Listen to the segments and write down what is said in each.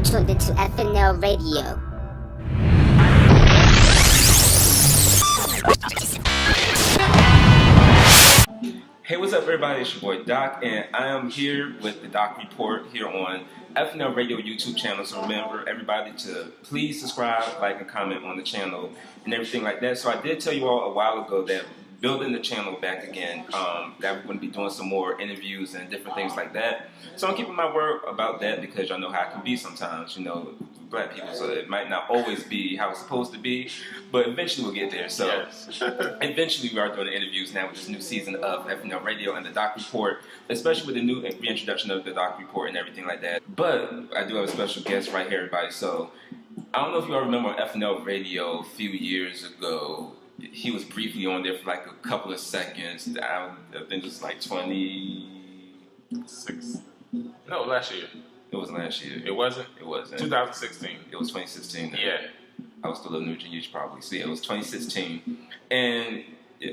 now tuned into FNL Radio. Hey, what's up, everybody? It's your boy Doc, and I am here with the Doc Report here on FNL Radio YouTube channel. So remember, everybody, to please subscribe, like, and comment on the channel and everything like that. So I did tell you all a while ago that building the channel back again, that we're going to be doing some more interviews and different things like that. So I'm keeping my word about that because y'all know how it can be sometimes, you know, black people. So it might not always be how it's supposed to be, but eventually we'll get there. So Yes. eventually we are doing the interviews now with this new season of FNL Radio and the Doc Report, especially with the new reintroduction of the Doc Report and everything like that. But I do have a special guest right here, everybody. So I don't know if you all remember FNL Radio a few years ago. He was briefly on there for like a couple of seconds. I think it was like 26. No, last year. It was last year. It wasn't? It wasn't. 2016. It was 2016. Yeah. I was still a new junior probably. So yeah, it was 2016. And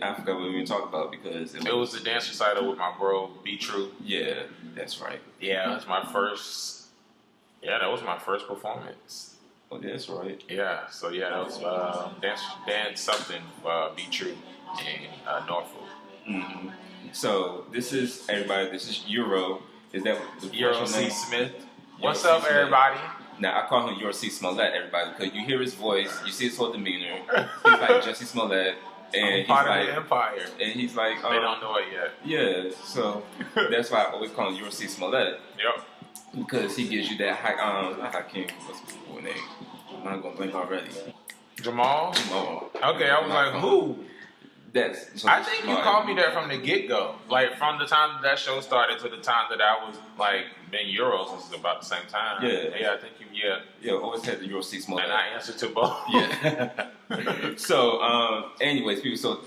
I forgot what we were going to talk about because It was the dance recital with my bro, Be True. Yeah, that's right. Yeah, that was my first performance. Oh, that's right. Yeah, so yeah, that was dance something, Be True in Norfolk. Mm-hmm. So this is everybody. This is Euro. Is that the Euro professional C. name? Smith. Euro What's C. up, Smith. everybody? Now I call him Euro C. Smollett, everybody, because you hear his voice, you see his whole demeanor. He's like Jesse Smollett, and I'm he's part like, of the empire. and he's like, They don't know it yet. yeah. So that's why I always call him Euro C. Smollett, Yep. because he gives you that high. Not Hakeem. What's his full name? I'm not gonna blink already. Jamal? Jamal. Okay, I was like, who? That's. So I think you called me that from the get-go. Like, from the time that show started to the time that I was, like, been Euros, this is about the same time. Yeah. Yeah, I think you, Yeah, always had the Euro C. Smollett. And I answered to both. Yeah. So, anyways, people. So,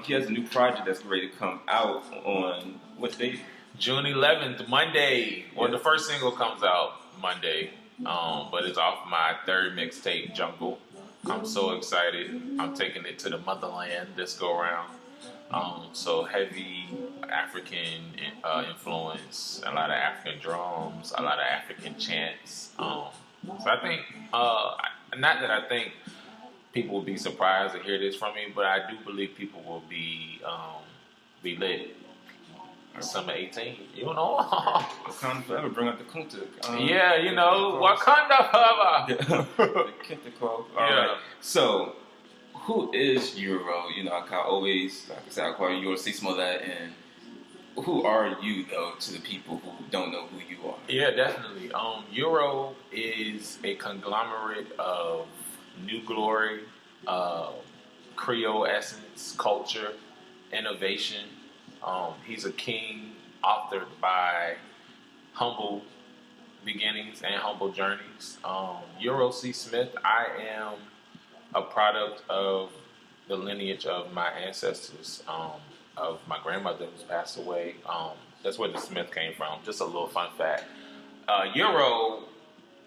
he has a new project that's ready to come out on what date? June 11th, Monday. Well, Yeah. the first single comes out Monday, but it's off my third mixtape, Jungle. I'm so excited. I'm taking it to the motherland this go around. So heavy African influence, a lot of African drums, a lot of African chants. So I think, not that I think people will be surprised to hear this from me, but I do believe people will be lit. Summer 18, you know? Wakanda Forever, bring out the Kunta. Yeah, you know, Wakanda Forever. The Kenta Claw. All Yeah. right. So, who is Euro? You know, I call you Euro C. Smollett, and who are you, though, to the people who don't know who you are? Yeah, definitely. Euro is a conglomerate of New Glory, Creole essence, culture, innovation. He's a king authored by humble beginnings and humble journeys. Euro C. Smith, I am a product of the lineage of my ancestors, of my grandmother who's passed away. That's where the Smith came from. Just a little fun fact. Euro,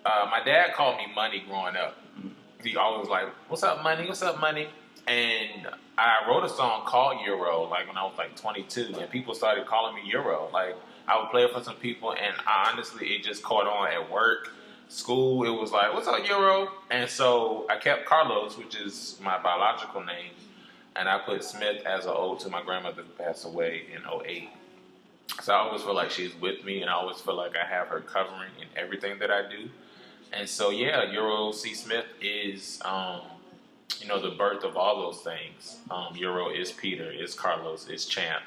my dad called me Money growing up. He always like, what's up, Money? What's up, Money? And I wrote a song called Euro, like when I was like 22, and people started calling me Euro. Like, I would play it for some people, and honestly, it just caught on at work, school. It was like, what's up, Euro? And so I kept Carlos, which is my biological name, and I put Smith as an ode to my grandmother who passed away in '08. So I always feel like she's with me, and I always feel like I have her covering in everything that I do. And so, yeah, Euro C. Smith is, you know, the birth of all those things. Euro is Peter, is Carlos, is Champ,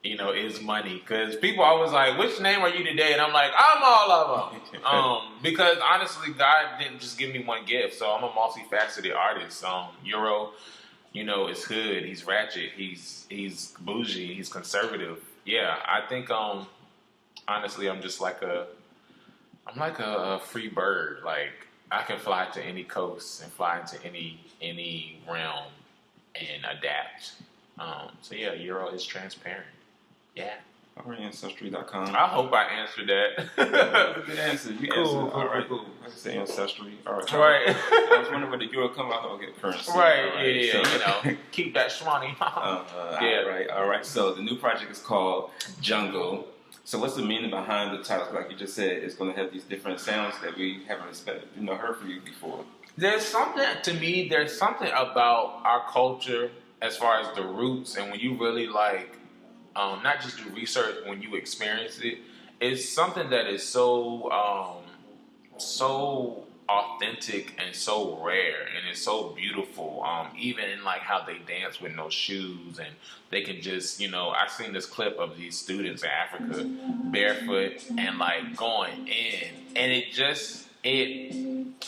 you know, is Money. Because people always like, which name are you today? And I'm like, I'm all of them. Because honestly, God didn't just give me one gift. So I'm a multifaceted artist. Euro, you know, is hood. He's ratchet. He's bougie. He's conservative. Yeah, I think, honestly, I'm like a free bird. Like, I can fly to any coast and fly into any realm and adapt. So yeah, Euro is transparent. Yeah. Ancestry.com. I hope I answered that. Good answer. You Cool, answered. cool, All right. cool. I can say Ancestry. All right. Right. I was wondering where the Euro come out. I'll get currency. Right. All Yeah. so- You know, keep that shmoney. Yeah. All right. So the new project is called Jungle. So what's the meaning behind the title? Like you just said, it's going to have these different sounds that we haven't heard from you before. There's something to me. There's something about our culture as far as the roots, and when you really like, not just do research, when you experience it, it's something that is so authentic and so rare, and it's so beautiful. Even in like how they dance with no shoes, and they can just, I've seen this clip of these students in Africa barefoot and like going in, and it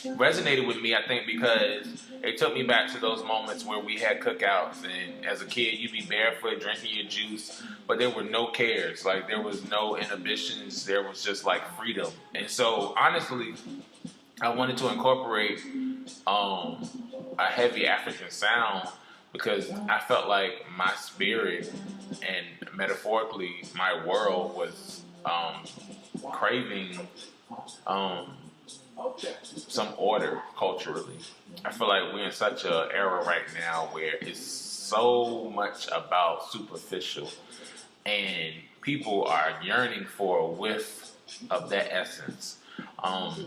resonated with me, I think, because it took me back to those moments where we had cookouts, and as a kid, you'd be barefoot drinking your juice, but there were no cares. Like, there was no inhibitions. There was just, like, freedom. And so, honestly, I wanted to incorporate a heavy African sound because I felt like my spirit and, metaphorically, my world was craving some order culturally. I feel like we're in such an era right now where it's so much about superficial, and people are yearning for a whiff of that essence. And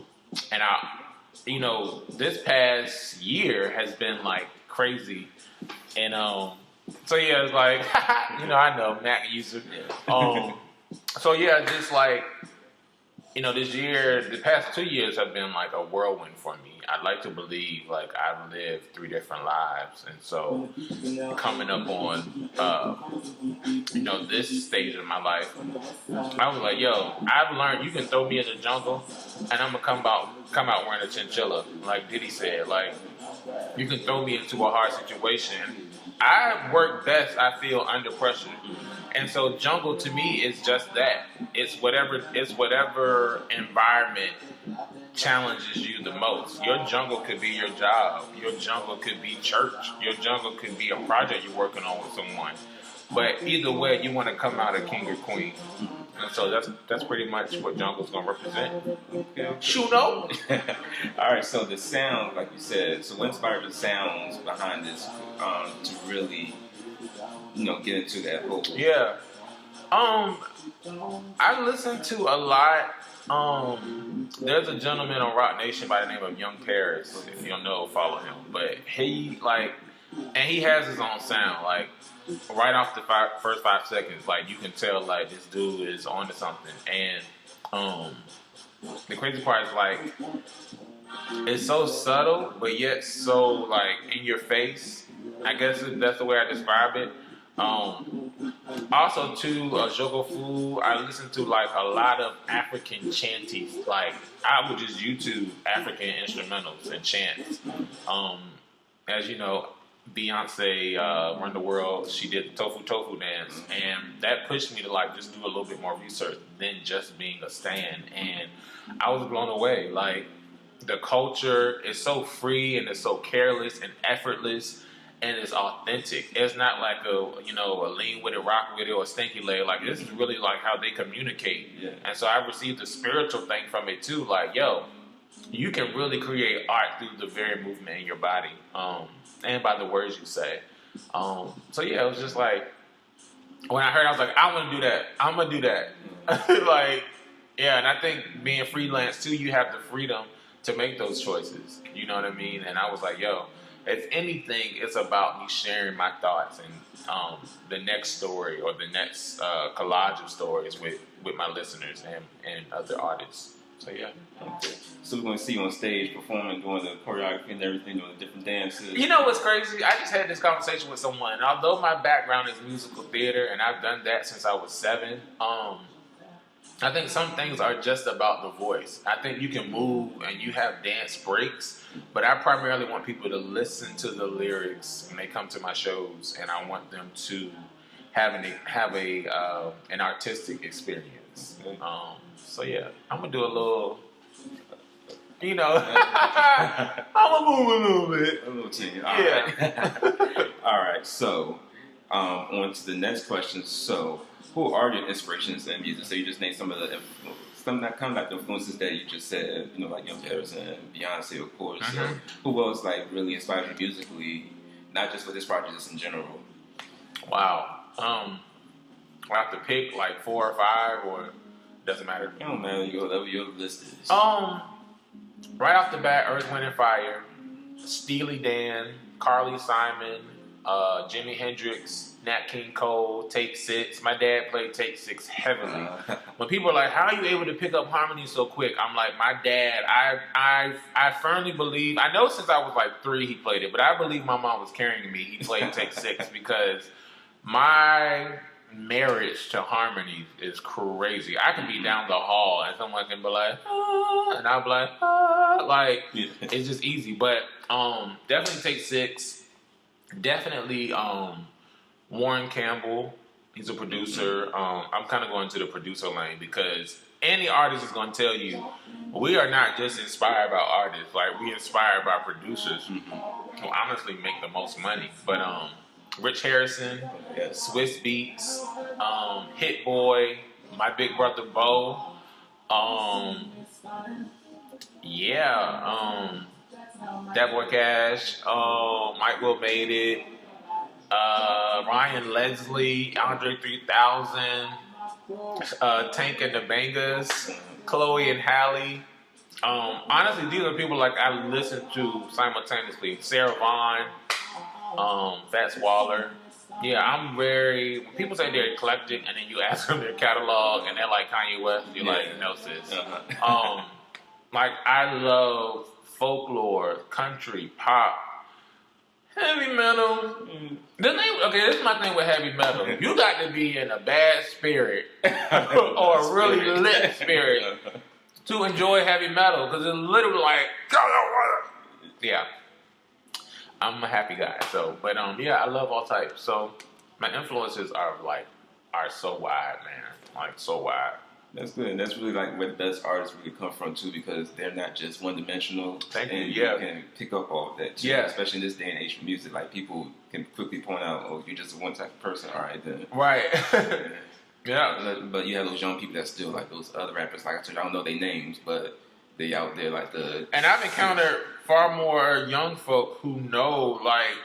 this past year has been like crazy, and so yeah, it's like I know Mac user. So yeah, just like. This year, the past 2 years have been like a whirlwind for me. I'd like to believe like I've lived 3 different lives. And so coming up on, this stage of my life, I was like, yo, I've learned you can throw me in the jungle and I'm going to come out wearing a chinchilla. Like Diddy said, like you can throw me into a hard situation. I work best, I feel, under pressure. And so jungle to me is just that. It's whatever environment challenges you the most. Your jungle could be your job. Your jungle could be church. Your jungle could be a project you're working on with someone. But either way, you want to come out a king or queen. And so that's pretty much what jungle's going to represent. Okay. Shuno? All right, so the sound, like you said, so what inspired the sounds behind this to really, get into that vocal? Yeah. I listen to a lot. There's a gentleman on Rock Nation by the name of Young Paris. If you don't know, follow him. But he has his own sound. Like right off the first 5 seconds, like you can tell like this dude is onto something. And the crazy part is like it's so subtle, but yet so like in your face. I guess that's the way I describe it. Also, too, Jogo Fu, I listen to like a lot of African chanties. Like I would just YouTube African instrumentals and chants. As you know, Beyonce Run the World. She did the Tofu Tofu dance, and that pushed me to like just do a little bit more research than just being a stan. And I was blown away. Like the culture is so free and it's so careless and effortless. And it's authentic. It's not like a lean with it, rock with it, or stinky leg. Like this is really like how they communicate. Yeah. And so I received a spiritual thing from it too. Like, yo, you can really create art through the very movement in your body, and by the words you say. So yeah, it was just like when I heard, I was like, I want to do that. I'm gonna do that. Like, yeah. And I think being freelance too, you have the freedom to make those choices. You know what I mean? And I was like, yo. If anything, it's about me sharing my thoughts and the next story or the next collage of stories with my listeners and other artists. So, yeah. Okay. So we're going to see you on stage performing, doing the choreography and everything, doing the different dances. You know what's crazy? I just had this conversation with someone. And although my background is musical theater, and I've done that since I was 7, I think some things are just about the voice. I think you can move and you have dance breaks, but I primarily want people to listen to the lyrics when they come to my shows, and I want them to have an artistic experience. So yeah, I'm gonna do a little, I'm gonna move a little bit. A little teeny. Yeah. All right. So on to the next question. So, who are your inspirations in music? So you just named some of the influences that you just said, like Young Paris and Beyonce, of course. Mm-hmm. So who else like really inspired you musically, not just for this project, just in general? Wow. I have to pick like 4 or 5 or Doesn't matter. It don't matter. You go whatever your list is. Right off the bat, Earth, Wind and Fire, Steely Dan, Carly Simon, Jimi Hendrix, Nat King Cole, Take Six. My dad played Take Six heavily. When people are like, "How are you able to pick up harmony so quick?" I'm like, my dad. I firmly believe. I know since I was like 3 he played it, but I believe my mom was carrying me. He played Take Six because my marriage to harmony is crazy. I can be down the hall and someone can be like, ah, and I'll be like, ah, like it's just easy. But definitely Take Six. Definitely Warren Campbell. He's a producer. I'm kind of going to the producer lane because any artist is going to tell you we are not just inspired by artists. Like we inspired by producers who honestly make the most money. But Rich Harrison, Swiss Beats, Hit Boy, My Big Brother Bo, That Boy Cash, Mike Will Made It, Ryan Leslie, Andre 3000, Tank and the Bangers, Chloe and Halle. Honestly, these are people like I listen to simultaneously. Sarah Vaughan, Fats Waller. Yeah, I'm very. When people say they're eclectic, and then you ask them their catalog, and they're like Kanye West, you're like, no, sis. Like I love folklore, country, pop, heavy metal. This is my thing with heavy metal. You got to be in a bad spirit or a really lit spirit to enjoy heavy metal because it's literally like, yeah. I'm a happy guy, so I love all types. So my influences are so wide, man, like so wide. That's good, and that's really like where the best artists really come from too, because they're not just one dimensional. Thank you. And Yeah, you can pick up all of that too. Yeah, especially in this day and age for music, like people can quickly point out, "Oh, you're just one type of person." All right, then. Right. Yeah. But you have those young people that still like those other rappers. Like I told you, I don't know their names, but they out there like the. And I've encountered far more young folk who know, like,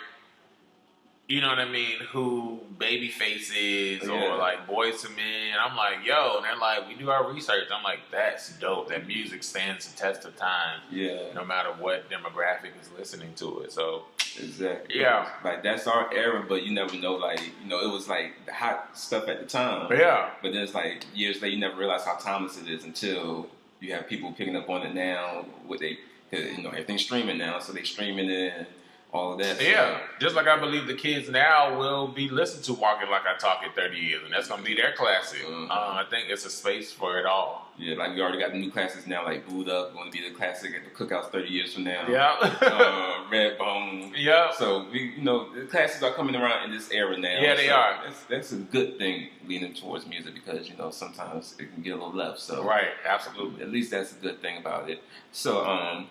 you know what I mean, who Babyface is or like Boyz II Men. I'm like, yo, and they're like, we do our research. I'm like, that's dope. That music stands the test of time. Yeah. No matter what demographic is listening to it. So exactly. Yeah. Like that's our era, but you never know. Like it was like the hot stuff at the time. Yeah. But then it's like years later, you never realize how timeless it is until you have people picking up on it now. Because everything's streaming now, so they streaming it and all of that. Yeah, just like I believe the kids now will be listening to Walking Like I Talk in 30 years, and that's going to be their classic. I think it's a space for it all. Yeah, like we already got the new classics now, like Booed Up, going to be the classic at the cookouts 30 years from now. Yeah. Redbone. Yeah. So, the classics are coming around in this era now. Yeah, they are. That's a good thing leaning towards music because, sometimes it can get a little left. So right, absolutely. At least that's a good thing about it. So,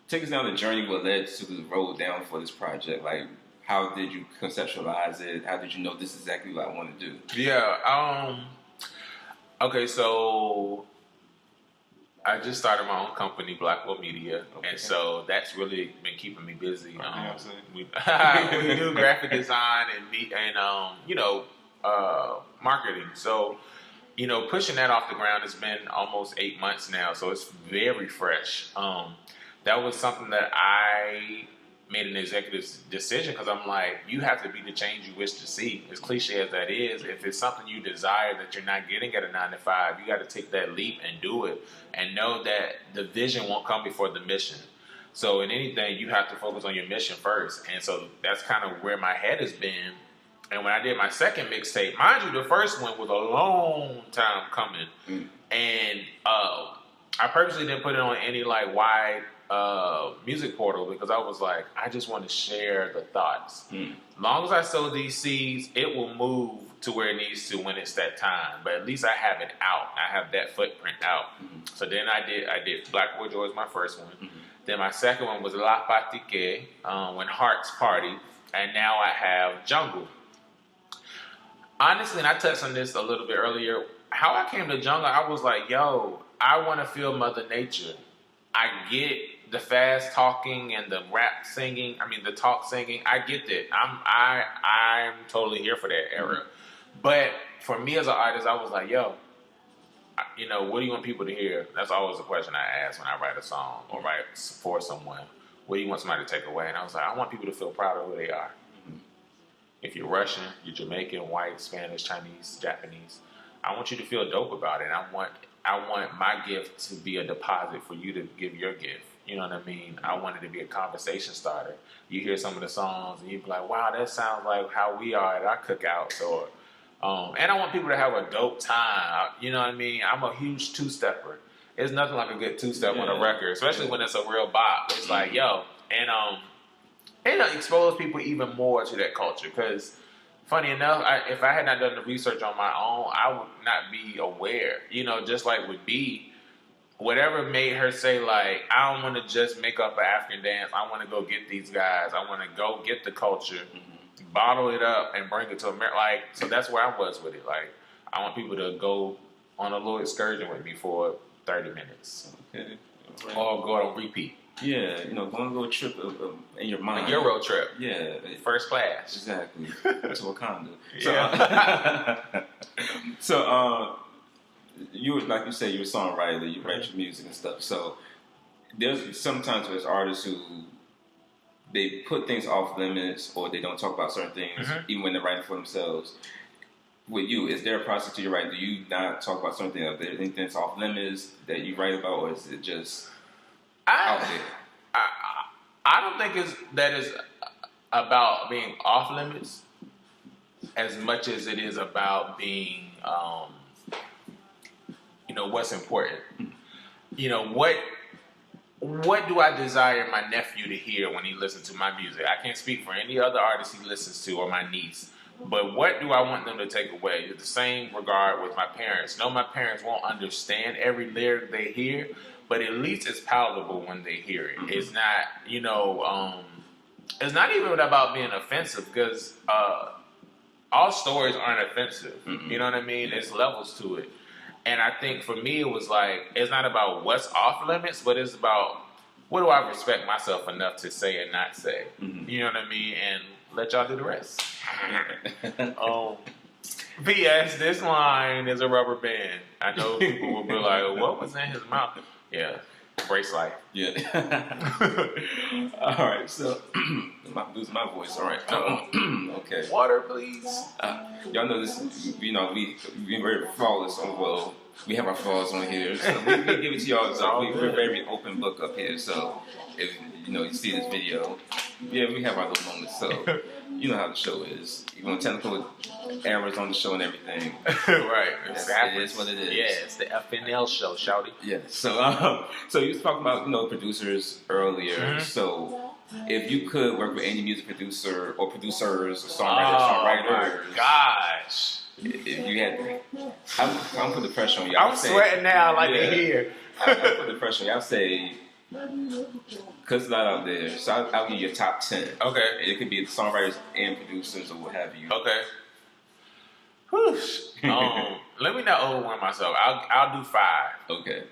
take us down the journey what led to the road down for this project. Like, how did you conceptualize it? How did you know this is exactly what I want to do? Yeah. Okay, so I just started my own company, Blackwell Media, and so that's really been keeping me busy. We do graphic design and marketing. So, pushing that off the ground has been almost 8 months now, so it's very fresh. That was something that I made an executive decision because I'm like, you have to be the change you wish to see. As cliche as that is, if it's something you desire that you're not getting at a 9 to 5, you got to take that leap and do it and know that the vision won't come before the mission. So in anything, you have to focus on your mission first. And so that's kind of where my head has been. And when I did my second mixtape, mind you, the first one was a long time coming. And I purposely didn't put it on any wide music portal because I was like, I just want to share the thoughts. Long as I sow these seeds, it will move to where it needs to when it's that time. But at least I have it out. I have that footprint out. So then I did Black Boy Joy was my first one. Then my second one was La Patique, When Hearts Party. And now I have Jungle. Honestly, and I touched on this a little bit earlier, how I came to Jungle, I was like, yo, I want to feel Mother Nature. I get the fast talking and the rap singing. I mean, the talk singing. I get that. I'm totally here for that era. But for me as an artist, I was like, yo, what do you want people to hear? That's always a question I ask when I write a song or write for someone. What do you want somebody to take away? And I was like, I want people to feel proud of who they are. If you're Russian, you're Jamaican, white, Spanish, Chinese, Japanese, I want you to feel dope about it. I want my gift to be a deposit for you to give your gift. You know what I mean? I want it to be a conversation starter. You hear some of the songs and you be like, wow, that sounds like how we are at our cookouts. Or, and I want people to have a dope time. You know what I mean? I'm a huge two-stepper. There's nothing like a good two-step on a record, especially when it's a real bop. It's like, yo, and expose people even more to that culture. Because, funny enough, if I had not done the research on my own, I would not be aware. Just like with B, whatever made her say, like, I don't want to just make up an African dance. I want to go get these guys. I want to go get the culture, bottle it up, and bring it to America. Like, so that's where I was with it. Like, I want people to go on a little excursion with me for 30 minutes. Okay. Right. Or go on repeat. Yeah, go on a little trip in your mind. A Euro trip. Yeah. First class. Exactly. To Wakanda. Yeah. So, like you say, you're a songwriter, you write your music and stuff. So, there's sometimes there's artists who they put things off limits or they don't talk about certain things, even when they're writing for themselves. With you, is there a process to your writing? Do you not talk about something? Are there anything that's off limits that you write about, or is it just out there? I don't think that is about being off limits as much as it is about being, what's important. What do I desire my nephew to hear when he listens to my music? I can't speak for any other artist he listens to or my niece. But what do I want them to take away? It's the same regard with my parents. No, my parents won't understand every lyric they hear, but at least it's palatable when they hear it. It's not, it's not even about being offensive because all stories aren't offensive. You know what I mean? There's levels to it. And I think for me, it was like, it's not about what's off limits, but it's about what do I respect myself enough to say and not say. You know what I mean? And let y'all do the rest. P.S. This line is a rubber band. I know people will be like, what was in his mouth? Yeah, brace life. Yeah. All right, so I'm losing my voice. All right. Okay. Water, please. Y'all know this. We very flawless on well. We have our flaws on here, so we give it to y'all. So we're a very open book up here. So if you see this video, yeah, we have our little moments. So you know how the show is. Even technical errors on the show and everything. Right. It is what it is. Yeah, it's the FNL show, shouty. Yeah. So you was talking about producers earlier. So if you could work with any music producer or producers or songwriters, my gosh. If you had, I'm putting the pressure on you. I'm sweating now, like to hear. I put the pressure on you. I'll say, because it's not out there, so I'll give you a top 10. Okay. It could be songwriters and producers or what have you. Okay. Let me not overwhelm myself. I'll do 5. Okay.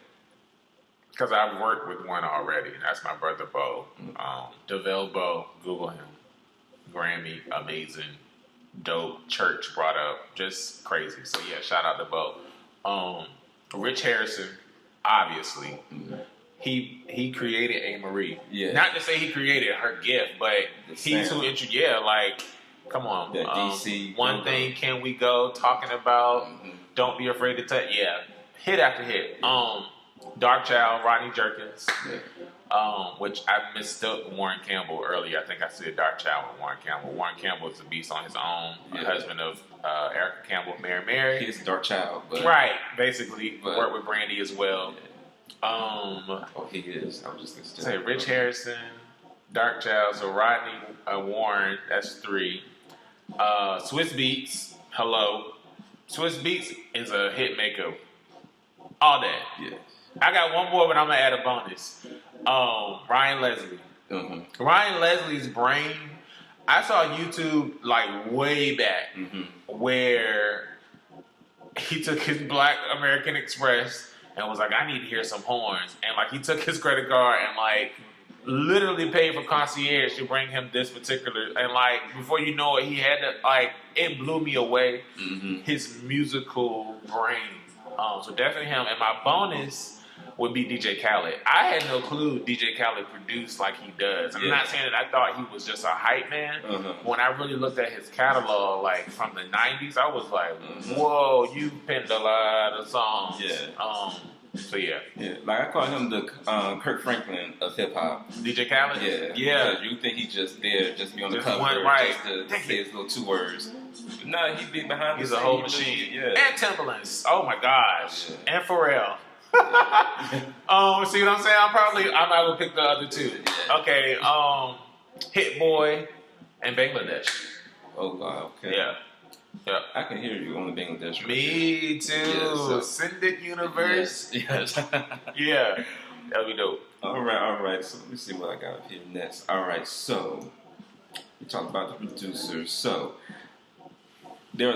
Because I've worked with one already. That's my brother Bo. DeVille Bo. Google him. Grammy, amazing. Dope, church brought up, just crazy. So yeah, shout out to Bo. Rich Harrison, obviously, he created A. Marie. Yeah. Not to say he created her gift, but he's who come on. DC. One thing, can we go? Talking about, don't be afraid to touch. Yeah, hit after hit. Dark Child, Rodney Jerkins. Yeah. Which I mistook Warren Campbell earlier. I think I said Dark Child with Warren Campbell. Warren Campbell is a beast on his own. Husband of Erica Campbell, Mary. He's Dark Child. But, right, basically. Worked with Brandy as well. Yeah. He is. I was just going to say Rich Harrison, Dark Child. So Rodney, Warren, that's 3. Swiss Beats, hello. Swiss Beats is a hit maker. All that. Yeah. I got one more, but I'm going to add a bonus. Ryan Leslie. Ryan Leslie's brain, I saw YouTube way back where he took his Black American Express and was like, I need to hear some horns. And he took his credit card and literally paid for concierge to bring him this particular, and before you know it, he had to, it blew me away, his musical brain. So definitely him. And my bonus would be DJ Khaled. I had no clue DJ Khaled produced like he does. I'm not saying that I thought he was just a hype man. When I really looked at his catalog, like from the 90s, I was like, whoa, you penned a lot of songs. Yeah. So yeah. Like I call him the Kirk Franklin of hip hop. DJ Khaled. Yeah. You think he's just there, just be on the cover, just to say his little 2 words. But no, he be behind. He's a whole machine. Yeah. And Timberlands. Oh my gosh. Yeah. And Pharrell. See what I'm saying? I'm not gonna pick the other 2. Yeah. Okay. Hit Boy and Bangladesh. Oh wow. Okay. Yeah. I can hear you on the Bangladesh. Me too. Yeah, Send it, universe. Yes. Yeah. That'll be dope. All right. So let me see what I got up here next. All right. So we talked about the producers. So there,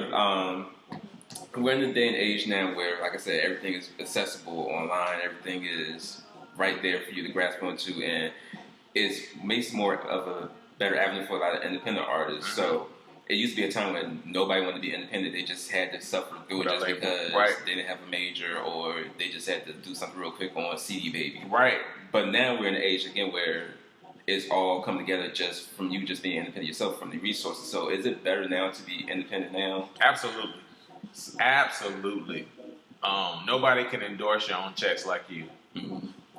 we're in a day and age now where, like I said, everything is accessible online. Everything is right there for you to grasp onto, and it makes more of a better avenue for a lot of independent artists. So it used to be a time when nobody wanted to be independent. They just had to suffer through it just because they didn't have a major, or they just had to do something real quick on CD Baby. Right. But now we're in an age again where it's all come together just from you just being independent yourself, from the resources. So is it better now to be independent now? Absolutely. Absolutely. Nobody can endorse your own checks like you.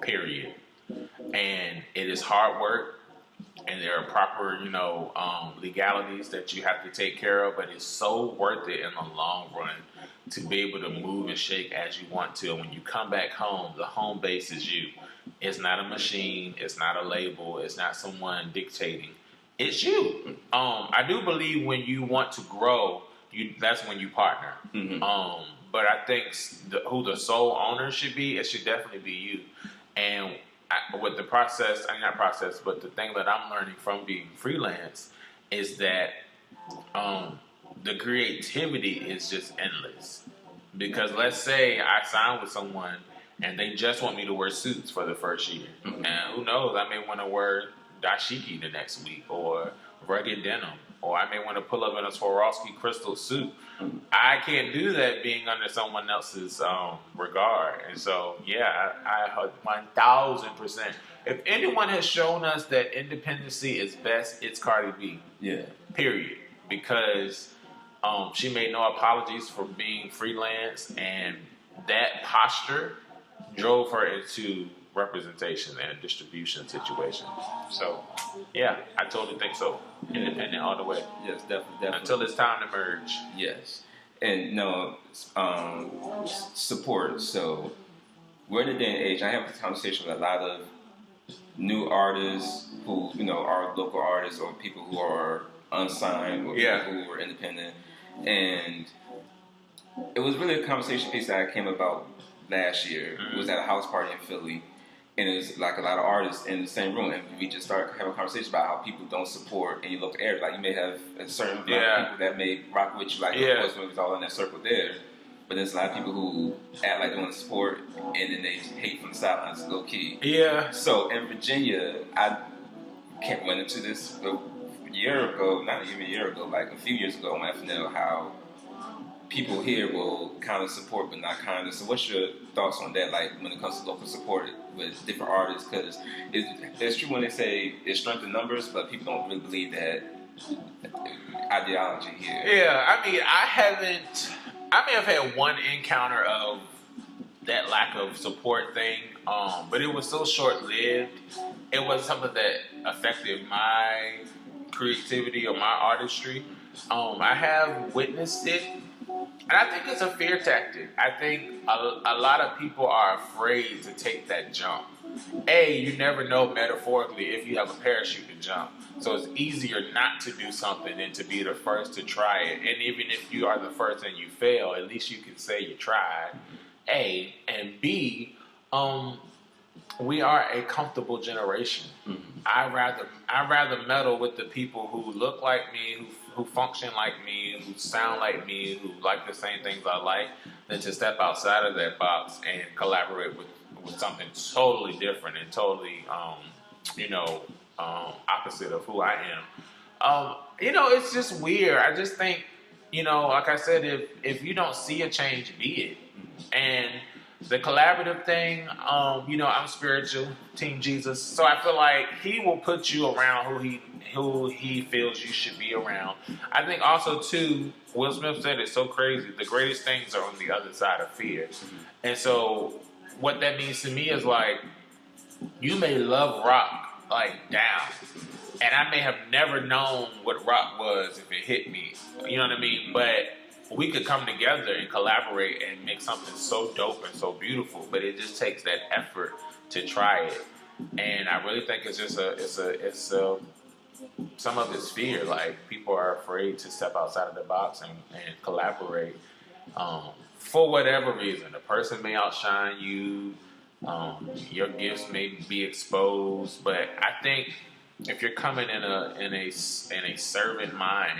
Period. And it is hard work. And there are proper, legalities that you have to take care of, but it's so worth it in the long run to be able to move and shake as you want to. And when you come back home, the home base is you. It's not a machine. It's not a label. It's not someone dictating. It's you. I do believe when you want to grow, that's when you partner. But I think who the sole owner should be, it should definitely be you. And with the process, but the thing that I'm learning from being freelance is that the creativity is just endless. Because let's say I sign with someone and they just want me to wear suits for the first year. And who knows, I may want to wear dashiki the next week, or rugged denim, or I may want to pull up in a Swarovski crystal suit. I can't do that being under someone else's regard. And so, I 1,000%. If anyone has shown us that independency is best, it's Cardi B. Yeah. Period. Because she made no apologies for being freelance, and that posture drove her into representation and a distribution situation. So, I totally think so. Independent all the way. Yes, definitely. Until it's time to merge. Yes. And support. So we're in a day and age. I have a conversation with a lot of new artists who, are local artists, or people who are unsigned, or people who are independent. And it was really a conversation piece that I came about last year. It was at a house party in Philly. And it was like a lot of artists in the same room, and we just started having a conversation about how people don't support any local area. Like, you may have a certain amount of people that may rock with you, like of course when it was all in that circle there. But there's a lot of people who act like they want to support, and then they hate from the sidelines, low key. Yeah. So in Virginia, I went into this a year ago, not even a year ago, like a few years ago on FNL, how people here will kind of support but not kind of. So what's your thoughts on that, like when it comes to local support with different artists? Because it's true when they say it's strength in numbers, but people don't really believe that ideology here. Yeah, I mean, I may have had one encounter of that lack of support thing, but it was so short-lived. It was something that affected my creativity or my artistry. I have witnessed it. And I think it's a fear tactic. I think a lot of people are afraid to take that jump. You never know metaphorically if you have a parachute to jump. So it's easier not to do something than to be the first to try it. And even if you are the first and you fail, at least you can say you tried. A. And B, we are a comfortable generation. I rather meddle with the people who look like me, who function like me, who sound like me, who like the same things I like, than to step outside of that box and collaborate with something totally different and totally, opposite of who I am. It's just weird. I just think, like I said, if you don't see a change, be it. And the collaborative thing, I'm spiritual, Team Jesus, so I feel like He will put you around who He feels you should be around. I think also too, Will Smith said it so crazy. The greatest things are on the other side of fear, and so what that means to me is like you may love rock like down, and I may have never known what rock was if it hit me. You know what I mean? But we could come together and collaborate and make something so dope and so beautiful. But it just takes that effort to try it. And I really think it's just some of it's fear. Like people are afraid to step outside of the box and collaborate for whatever reason. The person may outshine you. Your gifts may be exposed, but I think if you're coming in a servant mind,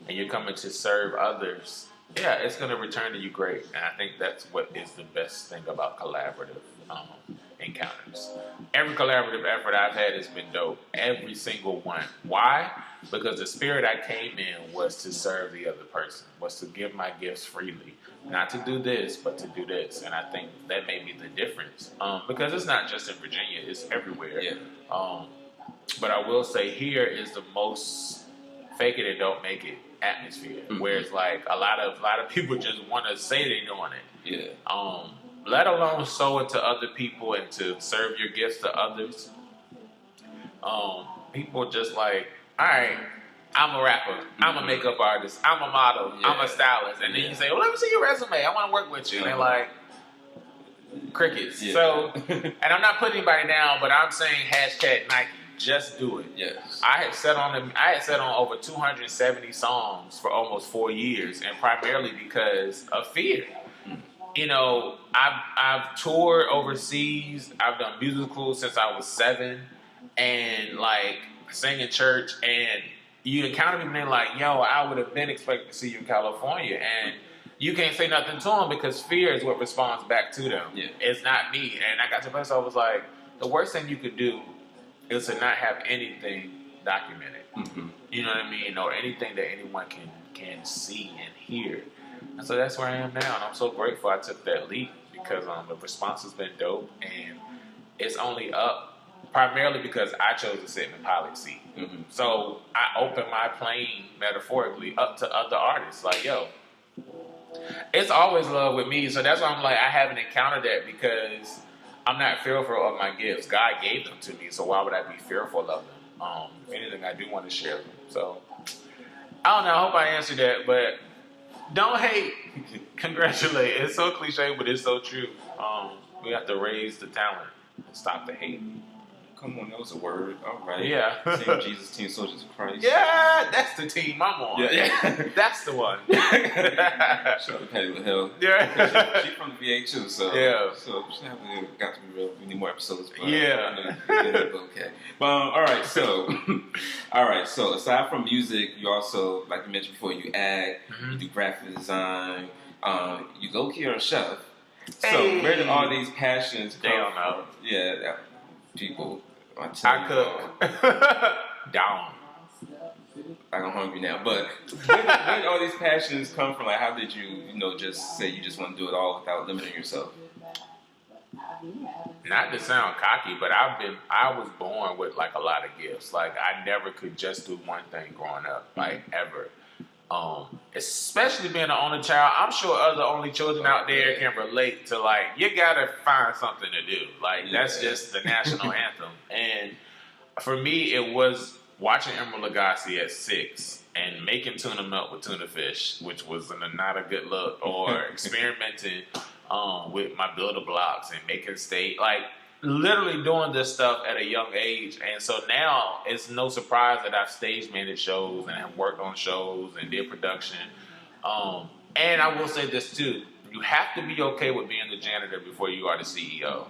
and you're coming to serve others, yeah, it's going to return to you great. And I think that's what is the best thing about collaborative encounters. Every collaborative effort I've had has been dope. Every single one. Why? Because the spirit I came in was to serve the other person, was to give my gifts freely. Not to do this, but to do this. And I think that may be the difference. Because it's not just in Virginia, it's everywhere. Yeah. But I will say here is the most fake it and don't make it atmosphere. Mm-hmm. Where it's like a lot of people just want to say they're doing it. Yeah. Let alone sow it to other people and to serve your gifts to others. People just like, all right, I'm a rapper, I'm a makeup artist, I'm a model, I'm a stylist. And then you say, well, let me see your resume, I want to work with you. And they're like, crickets. Yeah. So, and I'm not putting anybody down, but I'm saying hashtag Nike, just do it. Yes. I had set on over 270 songs for almost 4 years, and primarily because of fear. I've toured overseas. I've done musicals since I was 7, and like sing in church. And you encounter people and they're like, "Yo, I would have been expecting to see you in California," and you can't say nothing to them because fear is what responds back to them. Yeah. It's not me. And I got to a place I was like, the worst thing you could do is to not have anything documented. Mm-hmm. You know what I mean, or anything that anyone can see and hear. And so that's where I am now, and I'm so grateful I took that leap because the response has been dope, and it's only up primarily because I chose to sit in the pilot seat. Mm-hmm. So I opened my plane, metaphorically, up to other artists. Like, yo, it's always love with me. So that's why I'm like, I haven't encountered that because I'm not fearful of my gifts. God gave them to me, so why would I be fearful of them? If anything, I do want to share them. So I don't know. I hope I answered that, but don't hate. Congratulate. It's so cliche, but it's so true. We have to raise the talent and stop the hate. Come on, that was a word. All right. Yeah. Team Jesus, Team Soldiers of Christ. Yeah, that's the team I'm on. Yeah. That's the one. Shout out to Patty LaHill. Yeah. She's from the VA too, so yeah. So she haven't got to be real. We need more episodes. But yeah. Okay. All right. So aside from music, you also, like you mentioned before, you act, you do graphic design. You low key are a chef. So where did all these passions come from? Yeah, people. I cook. Down. I'm hungry now. But where did all these passions come from? Like, how did you, just say you just want to do it all without limiting yourself? Not to sound cocky, but I was born with like a lot of gifts. Like I never could just do one thing growing up, like ever. Especially being an only child, I'm sure other only children out there can relate to like, you gotta find something to do. Like that's just the national anthem. And for me, it was watching Emeril Lagasse at 6 and making tuna melt with tuna fish, which was not a good look, or experimenting with my builder blocks and making like literally doing this stuff at a young age. And so now it's no surprise that I've stage managed shows and have worked on shows and did production. And I will say this too, you have to be okay with being the janitor before you are the CEO.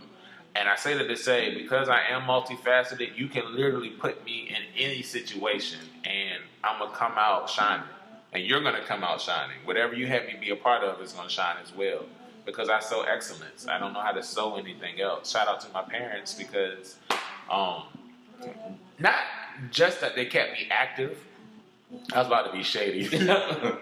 And I say that to say, because I am multifaceted, you can literally put me in any situation and I'm going to come out shining. And you're going to come out shining. Whatever you have me be a part of is going to shine as well. Because I sow excellence. I don't know how to sow anything else. Shout out to my parents because not just that they kept me active. I was about to be shady. Because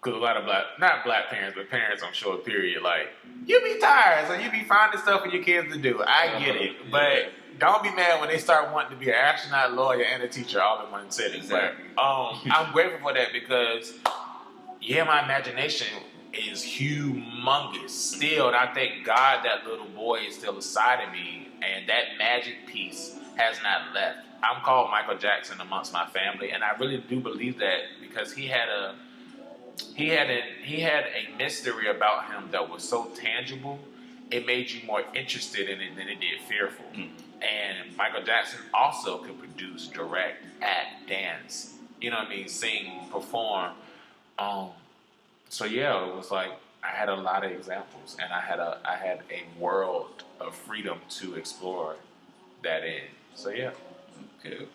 because a lot of not black parents, but parents, I'm sure, period, like, you be tired, so you be finding stuff for your kids to do. I get it. But don't be mad when they start wanting to be an astronaut, lawyer, and a teacher all in one sitting. Exactly. But I'm grateful for that because, yeah, my imagination is humongous still. And I thank God that little boy is still inside of me, and that magic piece has not left. I'm called Michael Jackson amongst my family, and I really do believe that because he had a mystery about him that was so tangible, it made you more interested in it than it did fearful. And Michael Jackson also could produce, direct, act, dance, you know what I mean, sing, perform. So yeah, it was like I had a lot of examples, and I had a world of freedom to explore that in. So yeah.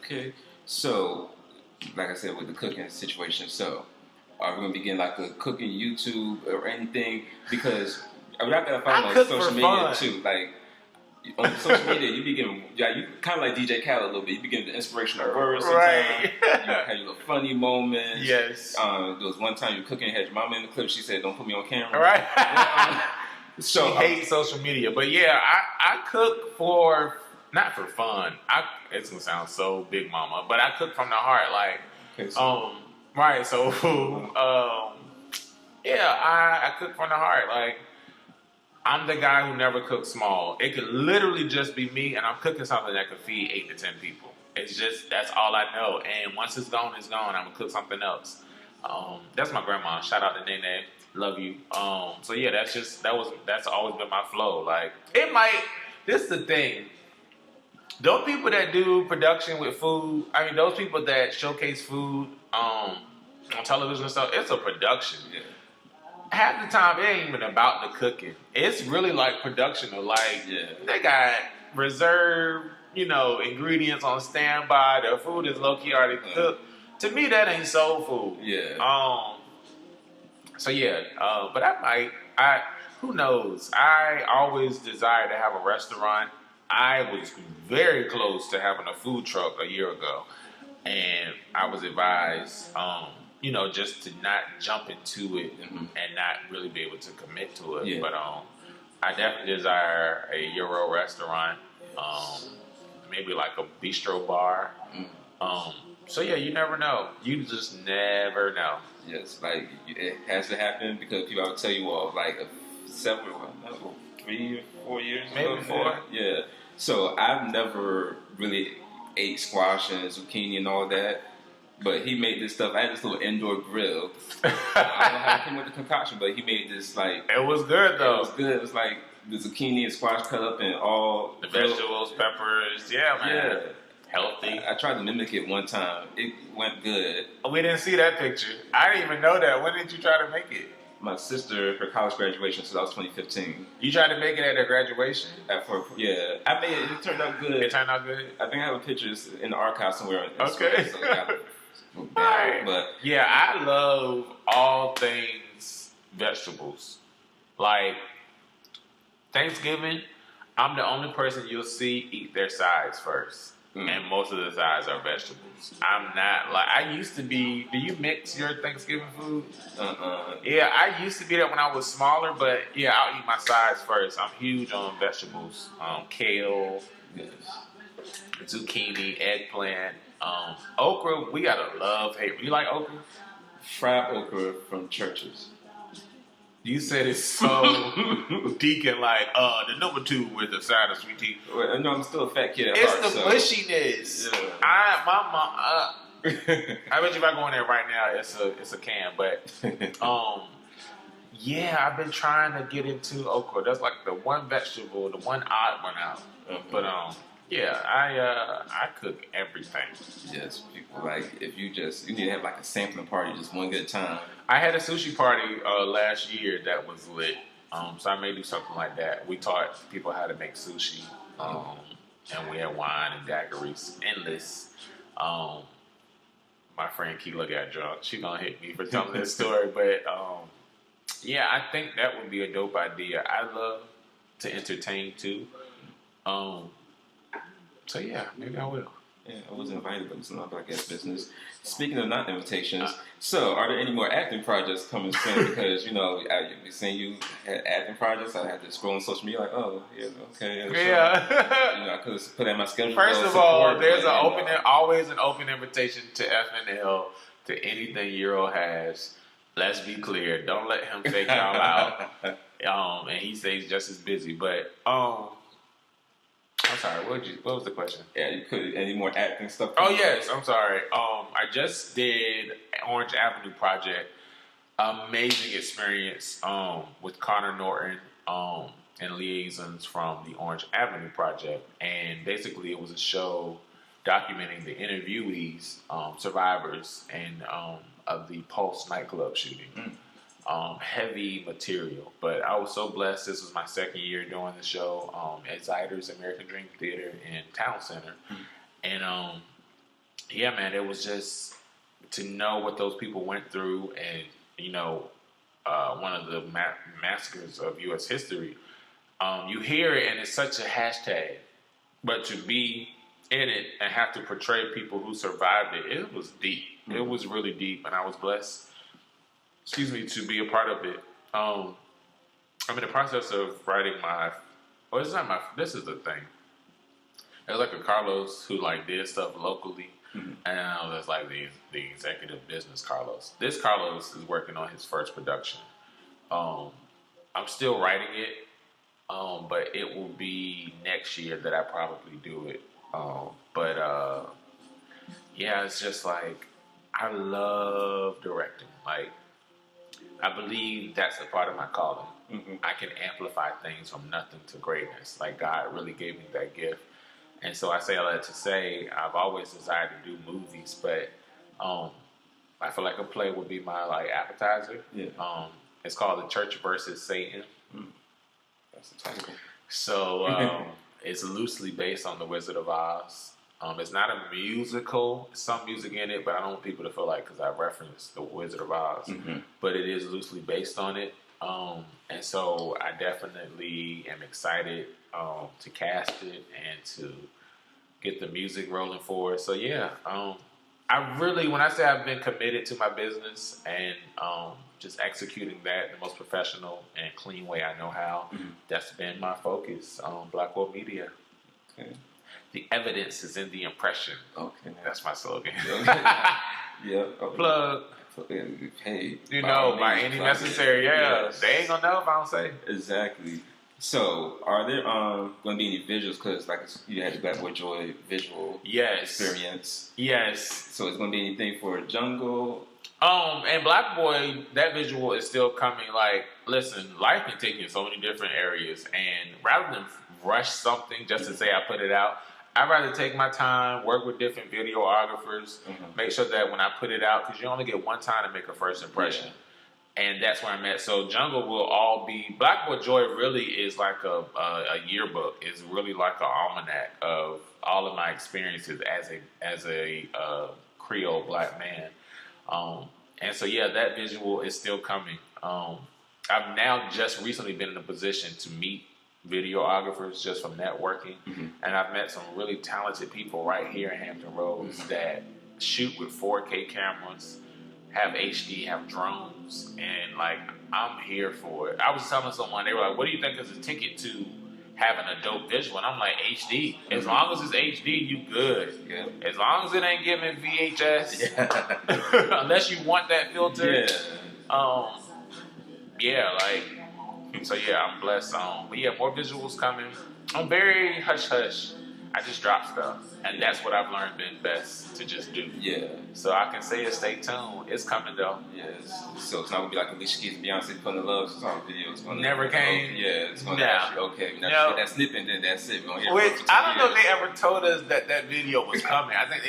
Okay. So, like I said, with the cooking situation, so are we gonna begin like a cooking YouTube or anything? Because I mean, I gotta find on social media too. Like on social media, you be getting you kind of like DJ Khaled a little bit. You be getting the inspirational words, right? You have your little funny moments. Yes. There was one time you were cooking, had your mama in the clip. She said, "Don't put me on camera." Right. So she hates social media, but yeah, I cook for. Not for fun. It's gonna sound so big mama, but I cook from the heart. Like, okay, right. So, yeah, I cook from the heart. Like, I'm the guy who never cooks small. It could literally just be me, and I'm cooking something that could feed 8 to 10 people. It's just that's all I know. And once it's gone, it's gone. I'm gonna cook something else. That's my grandma. Shout out to Nene. Love you. So yeah, that's always been my flow. Like, it might. This is the thing. Those people that do production with food, I mean, those people that showcase food on television and stuff, it's a production. Yeah. Half the time, it ain't even about the cooking. It's really like production of like, they got reserved, ingredients on standby. The food is low-key already cooked. To me, that ain't soul food. Yeah. So yeah, but who knows? I always desired to have a restaurant. I was very close to having a food truck a year ago, and I was advised, just to not jump into it and not really be able to commit to it. Yeah. But I definitely desire a Euro restaurant, maybe like a bistro bar. So yeah, you never know. You just never know. Yes, like it has to happen because people will tell you all like 3 or 4 years maybe ago. 4. Yeah. So I've never really ate squash and zucchini and all that, but he made this stuff. I had this little indoor grill. I don't know how it came with the concoction, but he made this like. It was good though. It was good. It was like the zucchini and squash cut up and all the vegetables, peppers. Yeah, man. Yeah. Healthy. I tried to mimic it one time. It went good. We didn't see that picture. I didn't even know that. When did you try to make it? My sister, her college graduation, so that was 2015. You tried to make it at her graduation? Yeah. I made it. It turned out good. It turned out good? I think I have pictures in the archive somewhere. Okay. So right. But yeah, I love all things vegetables. Like, Thanksgiving, I'm the only person you'll see eat their sides first. And most of the sides are vegetables. I'm not like I used to be. Do you mix your Thanksgiving food? Yeah, I used to be that when I was smaller, but yeah, I'll eat my sides first. I'm huge on vegetables. Kale, zucchini, eggplant, okra. We gotta love hate. You like okra? Fried okra from Church's. You said it's so deacon like the number 2 with the side of sweet tea. Well, no, I'm still a fat kid at it's heart. It's the mushiness. Yeah. My mom. I bet you if I go in there right now, it's a can. But yeah, I've been trying to get into okra. That's like the one vegetable, the one odd one out. But yeah, I cook everything. Yes, people like if you need to have like a sampling party, just one good time. I had a sushi party last year that was lit. So I may do something like that. We taught people how to make sushi, and we had wine and daiquiris, endless. My friend Keela got drunk. She gonna hit me for telling this story, but yeah, I think that would be a dope idea. I love to entertain too. So yeah, maybe I will. Yeah, I wasn't invited, but it's not Black Ass Business. Speaking of not invitations, so are there any more acting projects coming soon? Because, I've seen you had acting projects. I had to scroll on social media like, oh, yeah, okay. Yeah. I could have put in my schedule. First of all, there's always an open invitation to FNL, to anything Euro has. Let's be clear. Don't let him fake y'all out. And he says just as busy. But, I'm sorry. What was the question? Yeah, you could. Any more acting stuff? Oh yes, I'm sorry. I just did Orange Avenue Project. Amazing experience. With Connor Norton. And liaisons from the Orange Avenue Project, and basically it was a show documenting the interviewees, survivors, and of the Pulse nightclub shooting. Heavy material, but I was so blessed. This was my second year doing the show at Zyder's American Dream Theater in Town Center, and yeah, man, it was just to know what those people went through, and one of the massacres of U.S. history. You hear it, and it's such a hashtag, but to be in it and have to portray people who survived it, it was deep. It was really deep, and I was blessed. To be a part of it. I'm in the process of writing this is the thing. There's like a Carlos who did stuff locally, and there's like the executive business Carlos. This Carlos is working on his first production. I'm still writing it, but it will be next year that I probably do it. Yeah, it's just like I love directing. I believe that's a part of my calling. I can amplify things from nothing to greatness. God really gave me that gift. And so I say all that to say I've always desired to do movies, but I feel like a play would be my appetizer. Yeah. It's called The Church versus Satan. That's the title. So it's loosely based on The Wizard of Oz. It's not a musical. Some music in it, but I don't want people to feel because I referenced The Wizard of Oz. But it is loosely based on it. And so I definitely am excited to cast it and to get the music rolling for it. So yeah, I really, when I say I've been committed to my business and just executing that in the most professional and clean way I know how, that's been my focus on Black World Media. Okay. The evidence is in the impression. Okay. That's my slogan. Yeah. Plug. Hey. By any necessary. Yeah. Yes. They ain't gonna know if I don't say. Exactly. So, are there going to be any visuals? Because you had the Black Boy Joy visual experience. Yes. So, it's going to be anything for Jungle? And Black Boy, that visual is still coming. Listen, life can take you in so many different areas, and rather than rush something just to say I put it out, I'd rather take my time, work with different videographers, make sure that when I put it out, because you only get one time to make a first impression. Yeah. And that's where I'm at. So Jungle will all be, Black Boy Joy really is like a yearbook. It's really like an almanac of all of my experiences as a Creole Black man. And so yeah, that visual is still coming. I've now just recently been in a position to meet videographers just from networking, and I've met some really talented people right here in Hampton Roads that shoot with 4K cameras, have HD, have drones, and I'm here for it. I was telling someone, they were like, what do you think is a ticket to having a dope visual? And I'm like, HD. As long as it's HD, you good. Yeah. As long as it ain't giving VHS, unless you want that filter. So yeah, I'm blessed. But yeah, more visuals coming. I'm very hush-hush. I just drop stuff. And that's what I've learned been best to just do. Yeah. So I can say it, stay tuned. It's coming though. Yes. So it's not going to be like Alicia Keys and Beyonce putting the love song video. It's gonna never came. It's going to actually, okay. Now you get that snippet, then that's it. Which, I don't know if they ever told us that video was coming. I think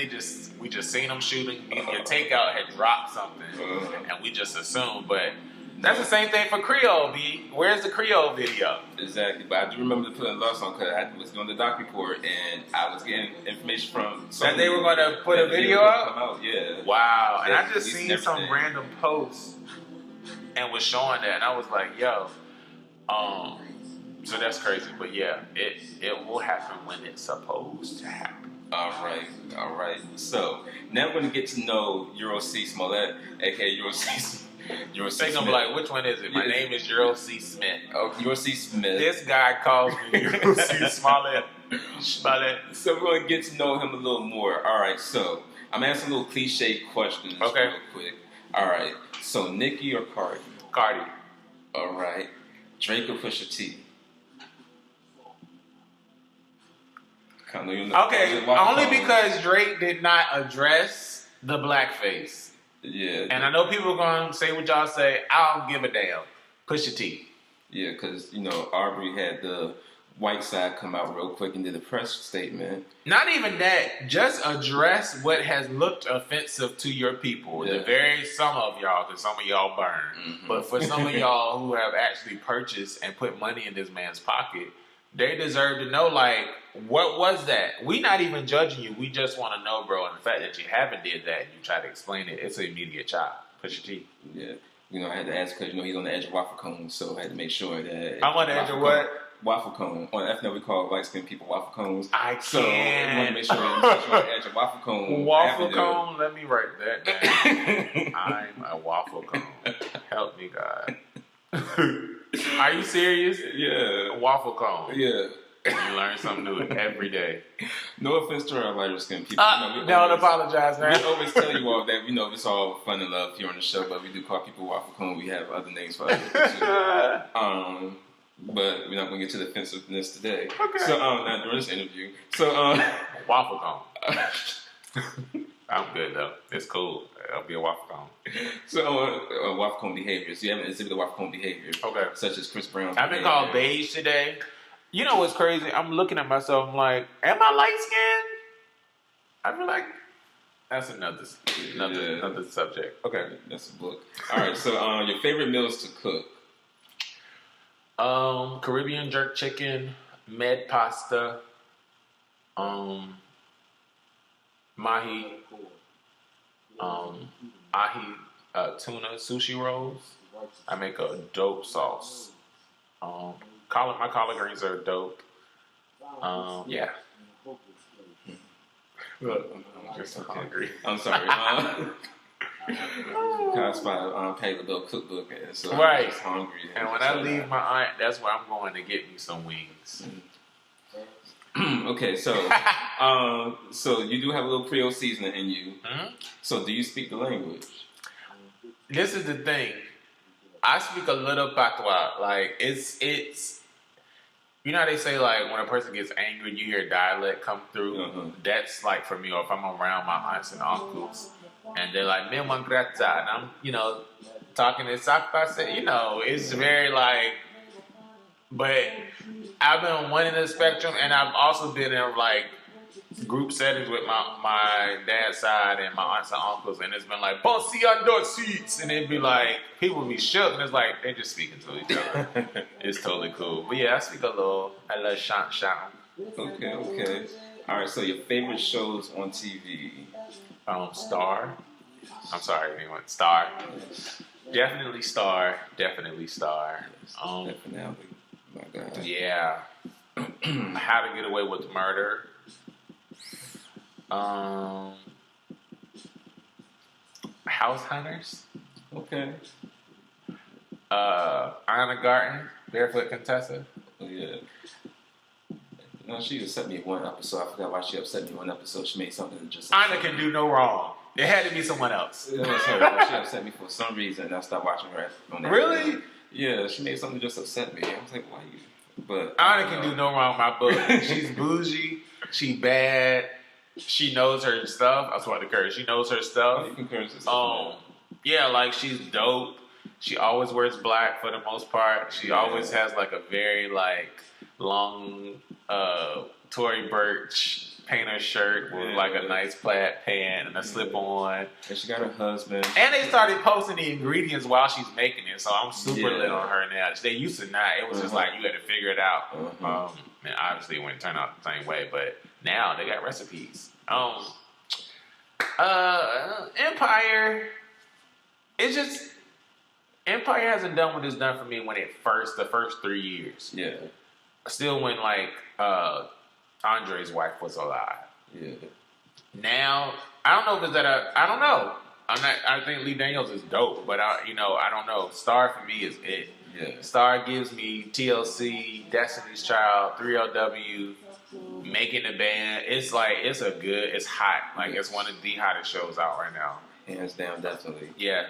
we just seen them shooting. Your Takeout had dropped something. And we just assumed, but that's the same thing for Creole, B. Where's the Creole video? Exactly, but I do remember putting love song because I was doing the doc report and I was getting information from that they were going to put a video out? Yeah. Wow. And I just seen some random post and was showing that, and I was like, yo. So that's crazy, but yeah, it will happen when it's supposed to happen. All right. So now we're gonna get to know Euro C. Smollett, aka Euro C. Euro C. They're gonna be like, which one is it? My name is Euro C. Smith. Oh, Euro C. Smith. This guy calls me Euro C. Smollett. So we're gonna get to know him a little more. All right. So I'm asking little cliche questions real quick. All right. So Nicki or Cardi? Cardi. All right. Drake or Pusha T? Okay, only because Drake did not address the blackface. Yeah. And I know people are going to say what y'all say. I don't give a damn. Pusha T. Yeah, because, Aubrey had the white side come out real quick and did a press statement. Not even that. Just address what has looked offensive to your people. Yeah. Some of y'all, because some of y'all burn. Mm-hmm. But for some of y'all who have actually purchased and put money in this man's pocket, they deserve to know, like, what was that? We not even judging you. We just want to know, bro. And the fact that you haven't did that and you try to explain it, it's an immediate chop. Pusha T. Yeah. I had to ask because, he's on the edge of waffle cone, so I had to make sure that... I'm on the edge of what? Waffle cone. On FNL, we call light-skinned people waffle cones. So we want to make sure that you're on the edge of waffle cone. Waffle cone? Let me write that down. I'm a waffle cone. Help me, God. Are you serious? Yeah. Waffle cone. Yeah. You learn something new every day. No offense to our lighter skinned people. Don't apologize, man. We always tell you all that, it's all fun and love here on the show, but we do call people waffle cone. We have other names for other people too. But we're not going to get to the offensiveness today. Okay. So, not during this interview. So, waffle cone. I'm good though. It's cool. I'll be a waffle cone. So, waffle cone behaviors. You haven't exhibited waffle cone behavior. Okay. Such as Chris Brown's I've been called beige today. You know what's crazy? I'm looking at myself. I'm like, am I light skinned? I feel like that's another subject. Okay, that's a book. All right. So, your favorite meals to cook? Caribbean jerk chicken, med pasta, mahi, ahi, tuna sushi rolls. I make a dope sauce. My collard greens are dope. Yeah. Look, I'm just hungry. I'm sorry. I spotted paid a little cookbook, and so I'm just hungry. And when I leave my aunt, that's where I'm going to get me some wings. Okay, so so you do have a little Creole seasoning in you. Mm-hmm. So do you speak the language? This is the thing. I speak a little patois. Like it's. You know how they say, like, when a person gets angry, you hear dialect come through? Mm-hmm. That's, like, for me, or if I'm around my aunts and uncles, and they're like, "Me man grata," and I'm, talking in Sakpase, it's very, like, but I've been on one end of the spectrum, and I've also been in, like, group settings with my dad's side and my aunts and uncles, and it's been like, "Bossy under seats," and it'd be like, people be shook, and it's like, they're just speaking to each other. It's totally cool. But yeah, I speak a little shant. Okay. All right, so your favorite shows on TV? Star. I'm sorry, anyone. Star. Definitely Star. Definitely. My God. Yeah. How to Get Away with Murder. House Hunters. Okay. Anna Garten, Barefoot Contessa. Oh, yeah. She upset me in one episode. I forgot why she upset me in one episode. She made something that just... Anna can do no wrong. It had to be someone else. It was her. She upset me for some reason, and I stopped watching her on that. Really? Yeah, she made something that just upset me. I was like, why you... But Anna can do no wrong in my book. She's bougie. She bad. She knows her stuff. I swear to curse. She knows her stuff. You can curse stuff. Yeah, like she's dope. She always wears black for the most part. She always has like a very like long Tory Burch painter shirt with like a nice plaid pant and a slip on. And she got her husband. And they started posting the ingredients while she's making it, so I'm super lit on her now. They used to not. It was just like you had to figure it out. And obviously it wouldn't turn out the same way, but now they got recipes. Empire. It's just Empire hasn't done what it's done for me the first 3 years. Yeah. Still when like Andre's wife was alive. Yeah. Now, I don't know if it's that I don't know. I think Lee Daniels is dope, but I don't know. Star for me is it. Yeah. Star gives me TLC, Destiny's Child, 3LW, Making the Band. It's hot. Like it's one of the hottest shows out right now. Hands down, definitely. Yeah.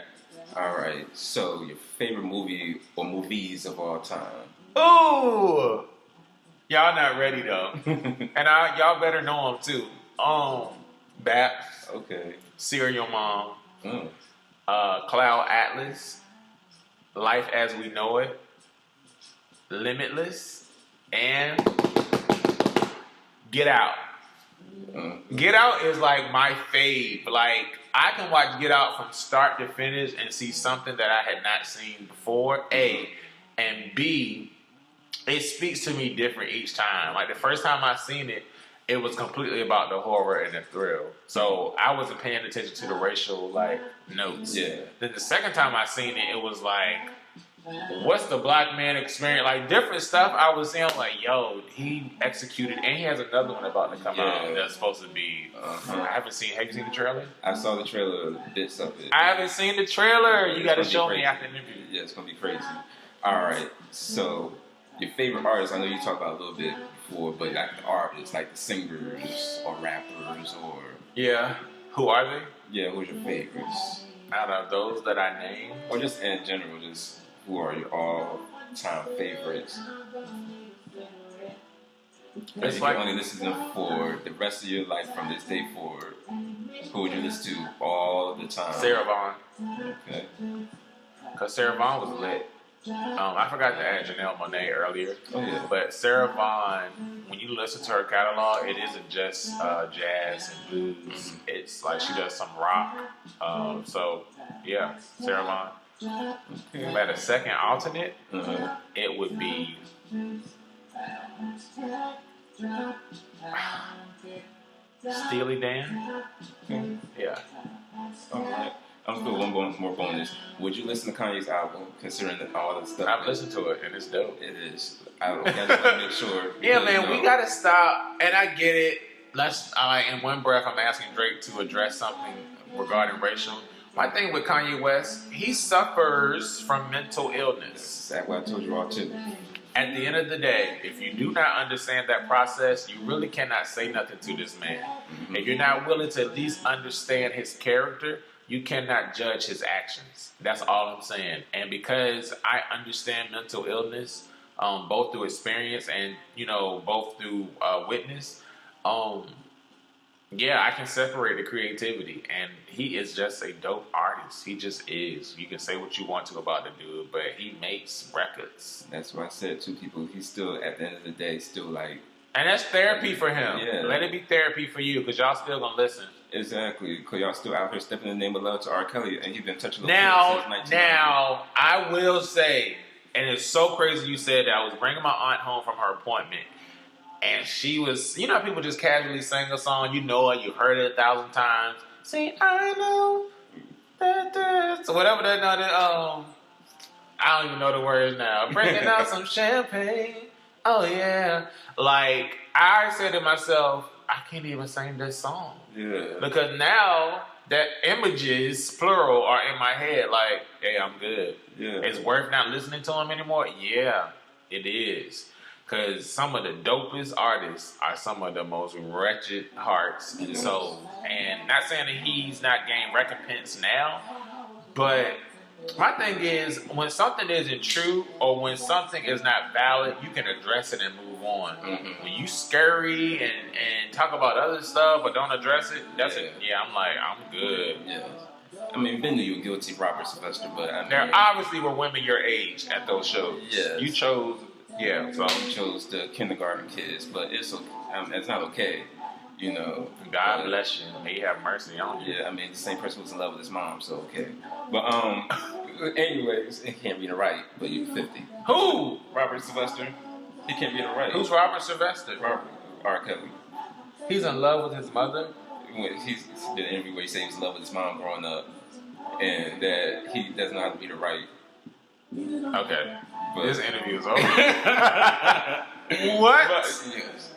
All right. So, your favorite movie or movies of all time? Ooh, y'all not ready though, and y'all better know them too. Bap, Okay. Serial Mom, Mm. Cloud Atlas, Life as We Know It, Limitless, and Get Out. Get Out is like my fave. Like I can watch Get Out from start to finish and see something that I had not seen before. A and B, it speaks to me different each time. Like the first time I seen it, it was completely about the horror and the thrill. So I wasn't paying attention to the racial notes. Yeah. Then the second time I seen it, it was like, what's the black man experience? Like different stuff I was seeing, like, yo, he executed, and he has another one about to come out that's supposed to be. I haven't seen. Have you seen the trailer? I saw the trailer, bits of it. I haven't seen the trailer. You got to show me crazy. after the interview. Yeah, it's gonna be crazy. All right. So, your favorite artists? I know you talked about a little bit before, but like the artists, like the singers or rappers, or Yeah. Who are they? yeah, who's your favorites? Out of those that I named, Or just in general, just who are your all-time favorites? If it's you like can only listen to them for the rest of your life from this day forward, who would you listen to all the time? Sarah Vaughan. Okay. Because Sarah Vaughan was lit. I forgot to add Janelle Monáe earlier. Oh yeah. But Sarah Vaughan, when you listen to her catalog, it isn't just jazz and blues. It's like she does some rock. So, yeah, Sarah Vaughan. But a second alternate, it would be Steely Dan. Yeah. Alright. I'm gonna put one more bonus. Would you listen to Kanye's album, considering all the stuff? I've listened to it, and it's dope. It is. I just want to make sure. Yeah, man, we gotta stop. And I get it. Let's. In one breath, I'm asking Drake to address something regarding racial. My thing with Kanye West, he suffers from mental illness. That's what I told you all too. At the end of the day, if you do not understand that process, you really cannot say nothing to this man. If you're not willing to at least understand his character, you cannot judge his actions. That's all I'm saying. And because I understand mental illness, both through experience and, both through witness, yeah, I can separate the creativity. And he is just a dope artist. He just is. You can say what you want to about the dude, but he makes records. That's what I said to people. He's still, at the end of the day, still like... And that's therapy for him. Yeah. Let it be therapy for you, because y'all still gonna listen. Exactly, because y'all still out here stepping in the name of love to R. Kelly, and he's been touching the Now, since 1990. I will say, and it's so crazy you said that. I was bringing my aunt home from her appointment, and she was, how people just casually sing a song, you know it, you've heard it 1,000 times. See, I know that, so whatever that, I don't even know the words now. Bringing out some champagne, oh yeah. Like, I said to myself, I can't even sing this song. Yeah. Because now that images, plural, are in my head. Like, hey, I'm good. Yeah. It's worth not listening to him anymore. Yeah, it is. Because some of the dopest artists are some of the most wretched hearts and souls. And not saying that he's not getting recompense now, but my thing is, when something isn't true or when something is not valid, you can address it and move on. When you scurry and talk about other stuff but don't address it, that's it. Yeah, I'm like, I'm good. Yeah. I mean, been to you guilty, Robert Sylvester, but I mean, There obviously were women your age at those shows. Yes. You chose, so you chose the kindergarten kids, but it's okay. It's not okay, God bless you. May He have mercy on you. Yeah, I mean, the same person was in love with his mom, so okay. But anyways, he can't read or write, but you're 50. Who? Robert Sylvester. He can't read or write. Who's Robert Sylvester? Robert R. Kelly. He's in love with his mother? He's did an interview where he said he was in love with his mom growing up, and that he doesn't know how to read or write. Okay. But, this interview is over. What? But, yes.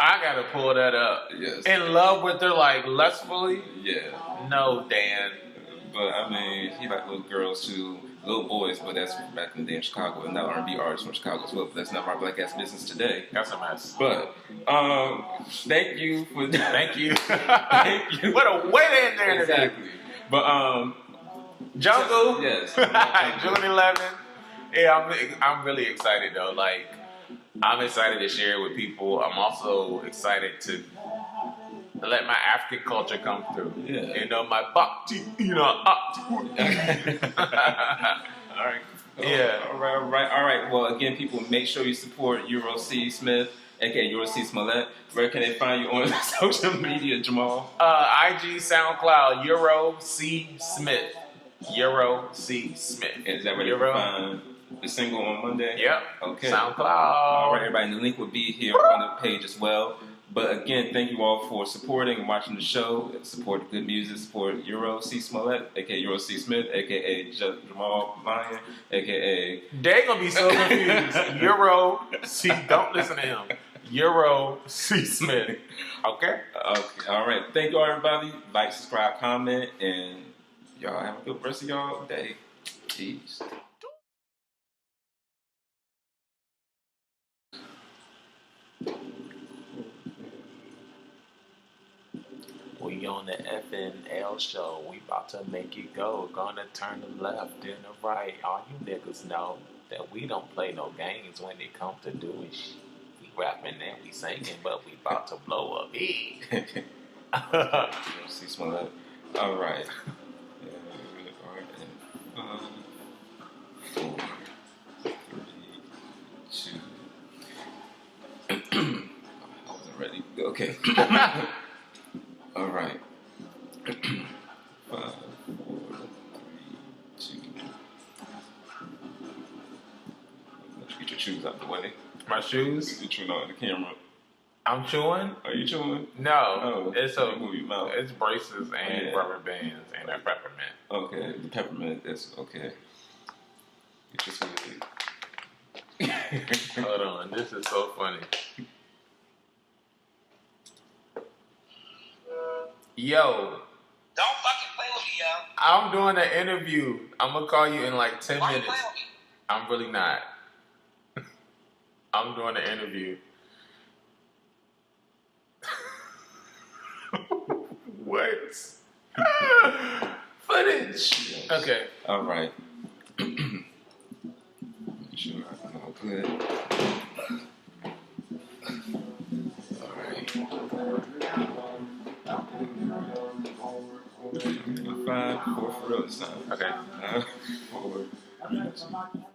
I gotta pull that up. Yes. In love with her, like lustfully? Yeah. No, Dan. But I mean, he like little girls too, little boys. But that's back in the day in Chicago, and now R&B artists from Chicago as well. But that's not my black ass business today. That's a mess. But thank you for Thank you. thank you. What a way to end there. Exactly. But Jungle. yes. June 11th. Yeah, I'm really excited though. Like, I'm excited to share it with people. I'm also excited to let my African culture come through. Yeah. You know, my bhakti, you know, All right. Yeah. All right. Well, again, people, make sure you support Euro C. Smith, aka Euro C. Smollett. Where can they find you on social media, Jamal? IG, SoundCloud, Euro C. Smith. Euro C. Smith. And is that where you can find the single on Monday? Yep. Okay. SoundCloud. All right, everybody. And the link will be here on the page as well. But again, thank you all for supporting and watching the show. Support the good music. Support Euro C. Smollett, aka Euro C. Smith, aka Jamal Lyon, aka. They're gonna be so confused. Euro C. Don't listen to him. Euro C. Smith. Okay. Okay. All right. Thank you all, everybody. Like, subscribe, comment, and y'all have a good rest of y'all day. Peace. We on the FNL show. We about to make it go. Gonna turn the left and the right. All you niggas know that we don't play no games when it comes to doing shit. We rapping and we singing, but we about to blow up big. See Smollett. All right. All right. 4, 3, 2. I wasn't ready. Okay. All right. 5, 4, 3, 2. Get your shoes out the way. My shoes? You're chewing on the camera. I'm chewing? Are you chewing? No. It's a move your mouth. It's braces and rubber bands and a peppermint. Okay, the peppermint. That's okay. Get your sweet. Hold on, this is so funny. Yo. Don't fucking play with me, yo. I'm doing an interview. I'm gonna call you in like 10 Why you minutes. playing with me? I'm really not. I'm doing an interview. What? Footage. Yes. Okay. All right. Make sure I'm all good. All right. 5, 4 for real this time. Okay. 4, 3, 2.